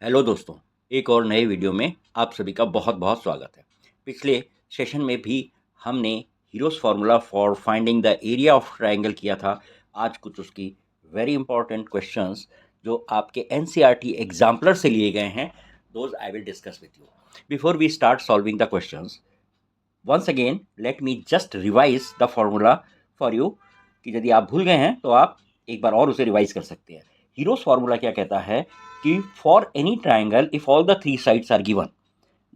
Hello दोस्तों, एक और नए वीडियो में आप सभी का बहुत बहुत स्वागत है। पिछले सेशन में भी हमने heroes formula for finding the area of triangle किया था। आज कुछ उसकी वेरी इंपॉर्टेंट क्वेश्चंस जो आपके एनसीईआरटी एग्जाम्पलर से लिए गए हैं, those I will discuss with you. Before we start solving the questions, once again let me just revise the formula for you, कि यदि आप भूल गए हैं तो आप एक बार और उसे रिवाइज कर सकते हैं। हीरोस फार्मूला क्या कहता है कि for any triangle if all the three sides are given,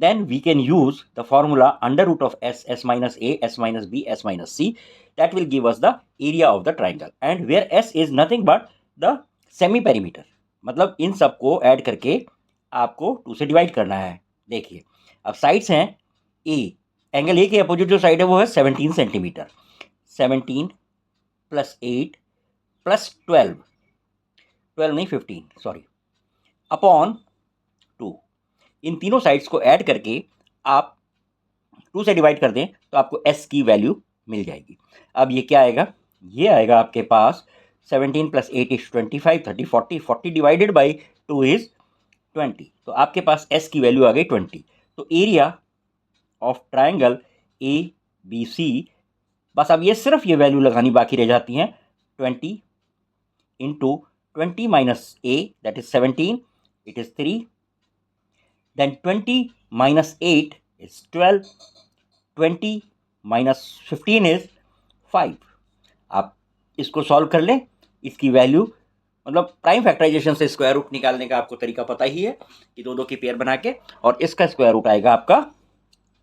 then we can use the formula under root of s minus a, s minus b, s minus c. That will give us the area of the triangle, and where s is nothing but the semi perimeter. मतलब इन सबको add करके आपको 2 से divide करना है। देखिए, अब sides हैं a, एंगल a के अपोजिट जो साइड है वो है 17 सेंटीमीटर। 17 प्लस 8 प्लस 12 नहीं 15 सॉरी, अपॉन 2। इन तीनों साइड्स को ऐड करके आप 2 से डिवाइड कर दें तो आपको s की वैल्यू मिल जाएगी। अब ये क्या आएगा? ये आएगा आपके पास 17 plus 8 is 25, 30, 40, 40 divided by 2 is 20। तो आपके पास s की वैल्यू आ गई 20। तो area of triangle A B C, बस अब ये सिर्फ ये वैल्यू लगानी बाकी रह जाती हैं। 20 into 20 minus a, that is 17, it is 3। Then 20 minus 8 is 12, 20 minus 15 is 5। आप इसको सॉल्व कर लें, इसकी वैल्यू मतलब प्राइम फैक्टराइजेशन से स्क्वायर रूट निकालने का आपको तरीका पता ही है कि दो की पेयर बना के, और इसका स्क्वायर रूट आएगा आपका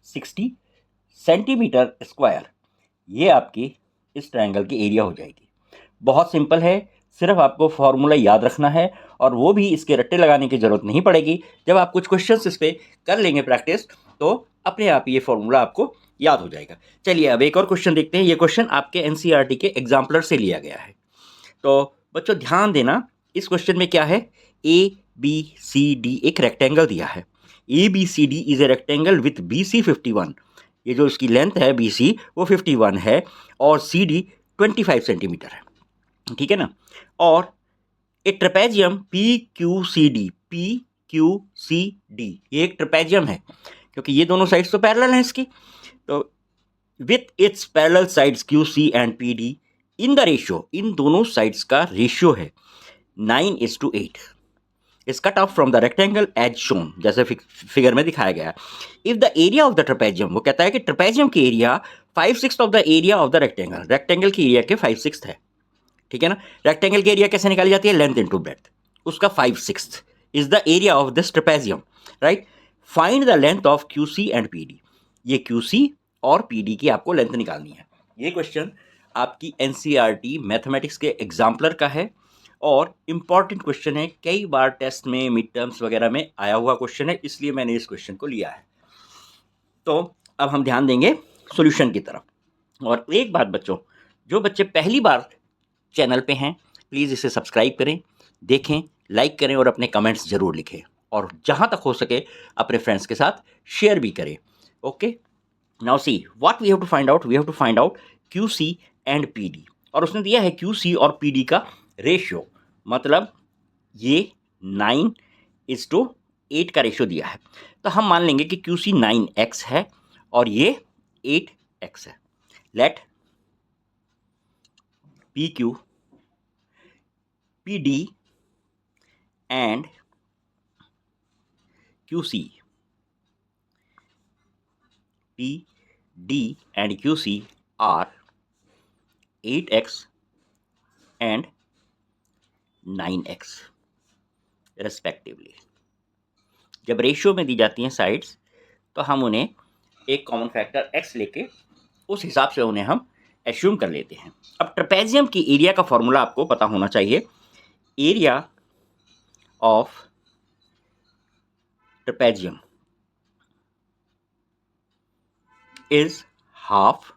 60 सेंटीमीटर स्क्वायर। ये आपकी इस ट्रायंगल की एरिया हो जाएगी। बहुत सिंपल है, सिर्फ आपको फॉर्मूला याद रखना है, और वो भी इसके रट्टे लगाने की जरूरत नहीं पड़ेगी। जब आप कुछ क्वेश्चंस इस पर कर लेंगे प्रैक्टिस, तो अपने आप ये फॉर्मूला आपको याद हो जाएगा। चलिए अब एक और क्वेश्चन देखते हैं। ये क्वेश्चन आपके एनसीईआरटी के एग्जाम्पलर से लिया गया है। तो बच्चों ध्यान देना, इस क्वेश्चन में क्या है, ए बी सी डी एक रेक्टेंगल दिया है। A B C D is a rectangle with B C 51। ये जो इसकी लेंथ है बी सी वो 51 है, और सी डी 25 सेंटीमीटर है, ठीक है ना। और a trapezium P Q C D, ये एक ट्रेपेजियम है क्योंकि ये दोनों साइड्स तो पैरेलल हैं इसकी। तो with its parallel sides Q C and P D in the ratio, इन दोनों साइड्स का रेशियो है 9:8 is cut off from the rectangle as shown, जैसे फिगर में दिखाया गया। If the area of the trapezium, वो कहता है कि ट्रेपेजियम की area 5/6 of the area of the rectangle, rectangle की एरिया के 5/6 है, ठीक है ना। रेक्टेंगल की एरिया कैसे निकाली जाती है? लेंथ इनटू ब्रेड्थ, उसका 5/6 is the area of this trapezium, right. Find the length of QC and PD. ये क्यूसी और पीडी की आपको लेंथ निकालनी है। ये क्वेश्चन आपकी एनसीईआरटी मैथमेटिक्स के एग्जाम्पलर का है, और इम्पॉर्टेंट क्वेश्चन है, कई बार टेस्ट में, मिड टर्म्स वगैरह में आया हुआ क्वेश्चन है, इसलिए मैंने इस क्वेश्चन को लिया है। तो अब हम ध्यान देंगे सॉल्यूशन की तरफ। और एक बात बच्चों, जो बच्चे पहली बार चैनल पे हैं, प्लीज़ इसे सब्सक्राइब करें, देखें, लाइक करें और अपने कमेंट्स ज़रूर लिखें, और जहाँ तक हो सके अपने फ्रेंड्स के साथ शेयर भी करें। Okay, now see what we have to find out. We have to find out Q C and P D, और उसने दिया है क्यू सी और पी डी का रेशियो, मतलब ये 9:8 का रेशियो दिया है। तो हम मान लेंगे कि क्यू सी 9x है और ये 8x है। Let P Q P D and Q C, P D and Q C are 8x and 9x respectively. जब रेशियो में दी जाती हैं साइड्स, तो हम उन्हें एक कॉमन फैक्टर x लेके उस हिसाब से उन्हें हम एज्यूम कर लेते हैं। अब ट्रेपेजियम की एरिया का फॉर्मूला आपको पता होना चाहिए। Area of trapezium is half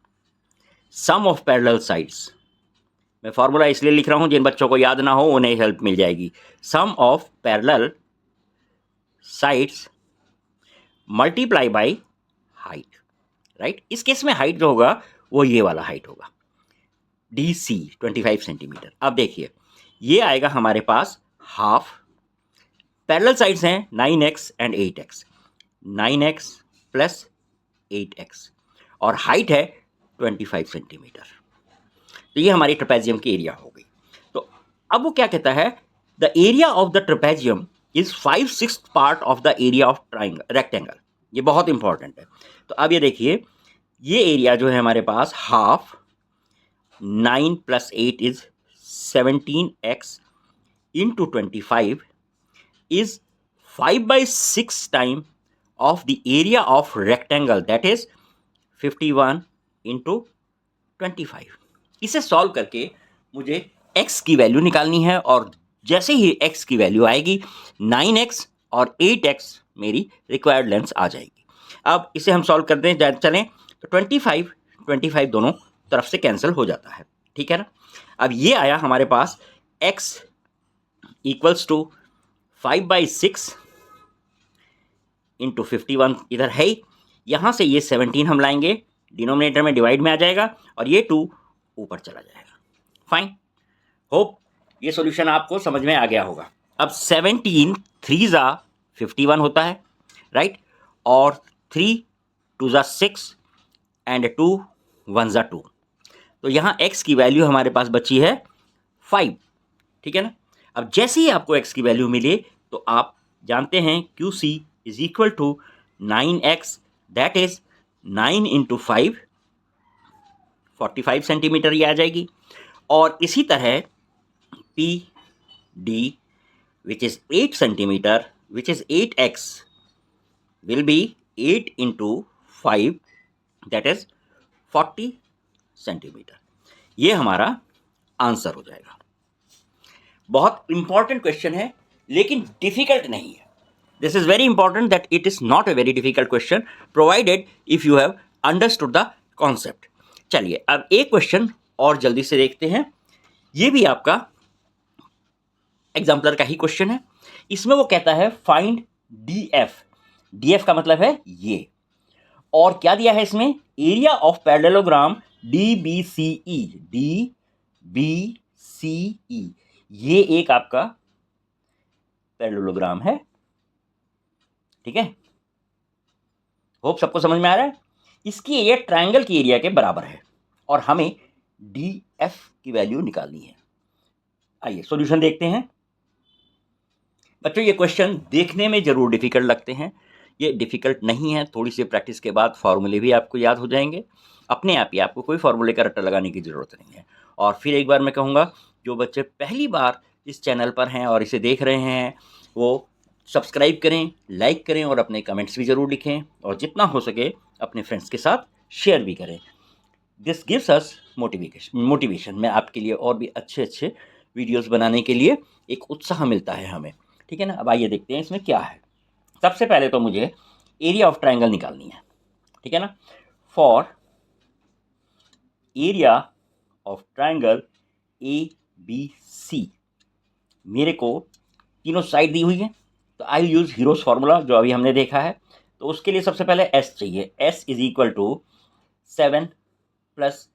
sum of parallel sides. मैं फॉर्मूला इसलिए लिख रहा हूं, जिन बच्चों को याद ना हो उन्हें हेल्प मिल जाएगी। Sum of parallel sides multiply by height, right. इस केस में हाइट जो होगा वो ये वाला हाइट होगा, डी सी 25 सेंटीमीटर। अब देखिए, ये आएगा हमारे पास हाफ पैरेलल साइड्स हैं 9x and 8x, 9x plus 8x, और हाइट है 25 सेंटीमीटर। तो ये हमारी ट्रेपेजियम की एरिया हो गई। तो अब वो क्या कहता है, the area of the trapezium is 5/6 part of the area of rectangle. ये बहुत इंपॉर्टेंट है। तो अब ये देखिए, ये एरिया जो है हमारे पास, half 9 + 8 is 17x into 25 is 5/6 time of the area of rectangle, that is 51 into 25। इसे सॉल्व करके मुझे x की वैल्यू निकालनी है, और जैसे ही x की वैल्यू आएगी 9x और 8x मेरी रिक्वायर्ड लेंथ आ जाएगी। अब इसे हम सॉल्व करते हैं, चलें। तो 25 दोनों तरफ से कैंसिल हो जाता है, ठीक है ना। अब ये आया हमारे पास x इक्वल्स टू 5/6 इंटू 51 इधर है, यहाँ से ये 17 हम लाएंगे, डिनोमिनेटर में डिवाइड में आ जाएगा, और ये 2 ऊपर चला जाएगा। फाइन, होप ये सॉल्यूशन आपको समझ में आ गया होगा। अब 17 3 ज़ा 51 होता है, राइट, और 3 2 ज़ा 6 एंड 2 1 ज़ा 2। तो यहाँ x की वैल्यू हमारे पास बची है 5, ठीक है ना। अब जैसे ही आपको x की वैल्यू मिले, तो आप जानते हैं QC is equal to 9x, that is 9 into 5, 45 centimetre ये आ जाएगी। और इसी तरह PD which is 8 centimetre, which is 8x, will be 8 into 5, that is 40 centimetre. ये हमारा आंसर हो जाएगा। बहुत इंपॉर्टेंट क्वेश्चन है, लेकिन डिफिकल्ट नहीं है। This is very important that it is not a very difficult question, provided if you have understood the concept. चलिए अब एक क्वेश्चन और जल्दी से देखते हैं। ये भी आपका एग्जाम्पलर का ही क्वेश्चन है। इसमें वो कहता है फाइंड DF। DF का मतलब है ये, और क्या दिया है इसमें, area of parallelogram DBCE। DBCE ये एक आपका पैरेललोग्राम है, ठीक है। होप सबको समझ में आ रहा है। इसकी एरिया ट्रायंगल की एरिया के बराबर है, और हमें DF की वैल्यू निकालनी है। आइए सॉल्यूशन देखते हैं। बच्चों ये क्वेश्चन देखने में जरूर डिफिकल्ट लगते हैं, ये डिफिकल्ट नहीं है। थोड़ी सी प्रैक्टिस के बाद फॉर्मूले भी आपको याद हो जाएंगे अपने आप ही, आपको कोई फॉर्मूले का रट्टा लगाने की ज़रूरत नहीं है। और फिर एक बार मैं कहूँगा, जो बच्चे पहली बार इस चैनल पर हैं और इसे देख रहे हैं, वो सब्सक्राइब करें, लाइक करें, और अपने कमेंट्स भी ज़रूर लिखें, और जितना हो सके अपने फ्रेंड्स के साथ शेयर भी करें। दिस गिव्स अस मोटिवेशन में आपके लिए और भी अच्छे अच्छे वीडियोस बनाने के लिए एक उत्साह मिलता है हमें, ठीक है ना। अब आइए देखते हैं इसमें क्या है। सबसे पहले तो मुझे एरिया ऑफ ट्रायंगल निकालनी है, ठीक है ना। For area of triangle ABC, मेरे को तीनों साइड दी हुई है, तो I will use heroes formula जो अभी हमने देखा है। तो उसके लिए सबसे पहले S चाहिए। S is equal to 7 +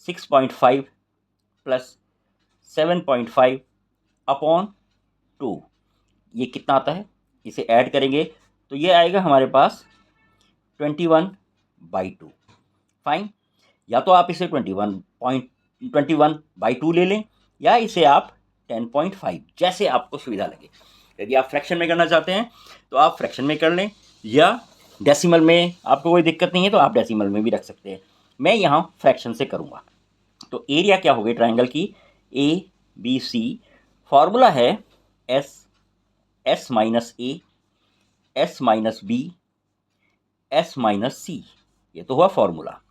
6.5 + 7.5 upon 2। ये कितना आता है, इसे ऐड करेंगे तो ये आएगा हमारे पास 21/2। फाइन, या तो आप इसे 21/2 ले लें, या इसे आप 10.5, जैसे आपको सुविधा लगे। यदि आप फ्रैक्शन में करना चाहते हैं तो आप फ्रैक्शन में कर लें, या डेसिमल में आपको कोई दिक्कत नहीं है तो आप डेसिमल में भी रख सकते हैं। मैं यहाँ फ्रैक्शन से करूँगा। तो एरिया क्या हो गई ट्रायंगल की, ABC, फॉर्मूला है S - A, S - B, S - C, ये तो हुआ फॉर्मूला।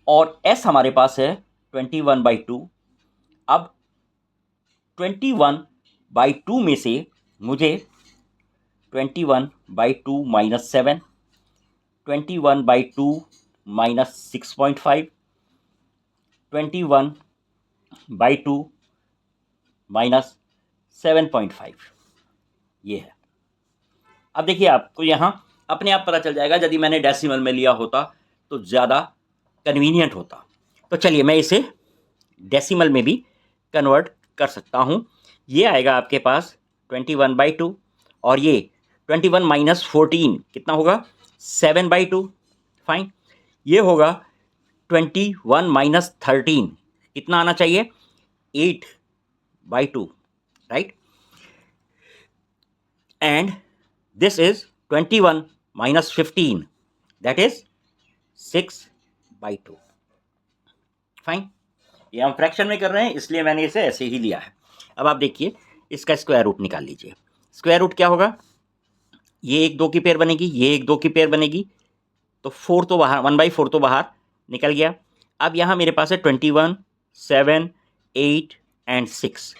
और S हमारे पास है 21/2। अब 21/2 में से मुझे 21/2 - 7, 21/2 - 6.5, 21/2 - 7.5 ये है। अब देखिए आपको यहाँ अपने आप पता चल जाएगा, यदि मैंने डेसिमल में लिया होता तो ज़्यादा कन्वीनियंट होता। तो चलिए मैं इसे डेसिमल में भी कन्वर्ट कर सकता हूँ। ये आएगा आपके पास 21/2, और ये 21 माइनस 14 कितना होगा 7/2। फाइन, ये होगा 21 माइनस 13 कितना आना चाहिए 8/2, right. And this is 21 minus 15 that is 6/2। Fine, ये हम फ्रैक्शन में कर रहे हैं इसलिए मैंने इसे ऐसे ही लिया है। अब आप देखिए इसका स्क्वायर रूट निकाल लीजिए। स्क्वायर रूट क्या होगा, ये 1 2 की पेयर बनेगी, ये 1 2 की पेयर बनेगी, तो 4 तो बाहर 1/4 तो बाहर निकल गया। अब यहाँ मेरे पास है 21, 7, 8 एंड 6।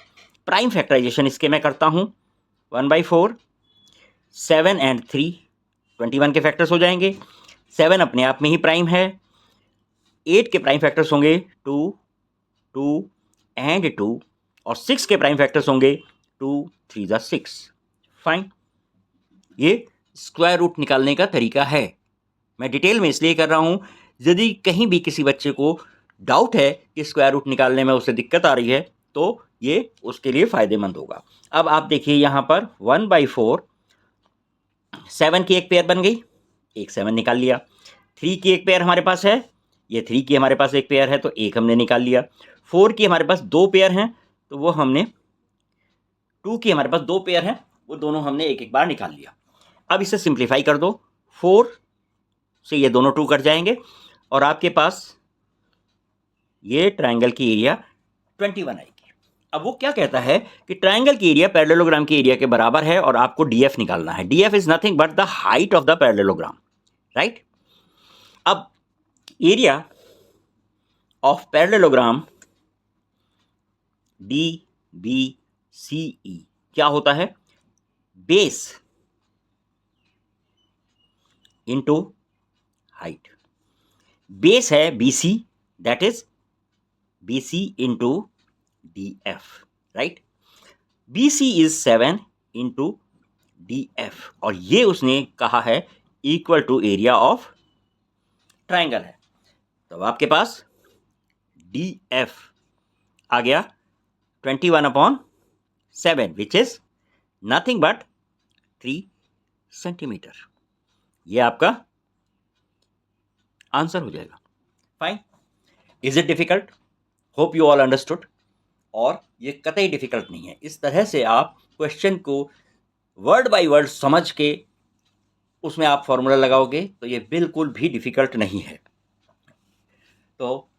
प्राइम फैक्टराइजेशन इसके मैं करता हूँ 1/4, 7 एंड 3 21 के फैक्टर्स हो जाएंगे। 7 अपने आप में ही प्राइम है। 8 के प्राइम फैक्टर्स होंगे 2, 2 एंड 2 और 6 के प्राइम फैक्टर्स होंगे 2 3 जा 6। फाइन, ये स्क्वायर रूट निकालने का तरीका है। मैं डिटेल में इसलिए कर रहा हूं, यदि कहीं भी किसी बच्चे को डाउट है कि स्क्वायर रूट निकालने में उसे दिक्कत आ रही है तो ये उसके लिए फायदेमंद होगा। अब आप देखिए यहाँ पर 1/4, 7 की एक पेयर बन गई, एक 7 निकाल लिया। 3 की एक पेयर हमारे पास है, ये 3 की हमारे पास एक पेयर है तो एक हमने निकाल लिया। 4 की हमारे पास 2 पेयर हैं तो वो हमने, 2 की हमारे पास 2 पेयर हैं वो दोनों हमने एक एक बार निकाल लिया। अब इसे सिंप्लीफाई कर दो, 4 से ये दोनों 2 कट जाएंगे और आपके पास ये ट्रायंगल की एरिया 21 आएगी। अब वो क्या कहता है कि ट्रायंगल की एरिया पैरेललोग्राम की एरिया के बराबर है और आपको डीएफ निकालना है। DF is nothing but the height of the parallelogram, right. अब एरिया ऑफ पैरेललोग्राम DBCE क्या होता है, बेस इंटू हाइट। बेस है BC, that is BC into DF, right. BC is 7 into DF और ये उसने कहा है equal to area of triangle है। तो आपके पास DF आ गया 21/7 which is nothing but 3 centimetre. ये आपका आंसर हो जाएगा। Fine, is it difficult? Hope you all understood. और ये कतई डिफिकल्ट नहीं है। इस तरह से आप क्वेश्चन को वर्ड बाय वर्ड समझ के उसमें आप फॉर्मूला लगाओगे तो ये बिल्कुल भी डिफिकल्ट नहीं है। तो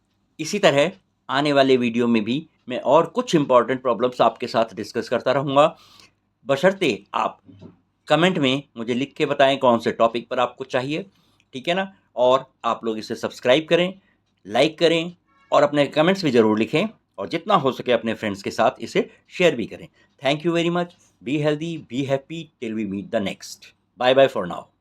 इसी तरह आने वाले वीडियो में भी मैं और कुछ इंपॉर्टेंट प्रॉब्लम्स आपके साथ डिस्कस करता रहूँगा, बशर्ते आप कमेंट में मुझे लिख के बताएं कौन से टॉपिक पर आपको चाहिए, ठीक है ना। और आप लोग इसे सब्सक्राइब करें, लाइक करें और अपने कमेंट्स भी ज़रूर लिखें और जितना हो सके अपने फ्रेंड्स के साथ इसे शेयर भी करें। Thank you very much. Be healthy, be happy till we meet the next. Bye bye for now.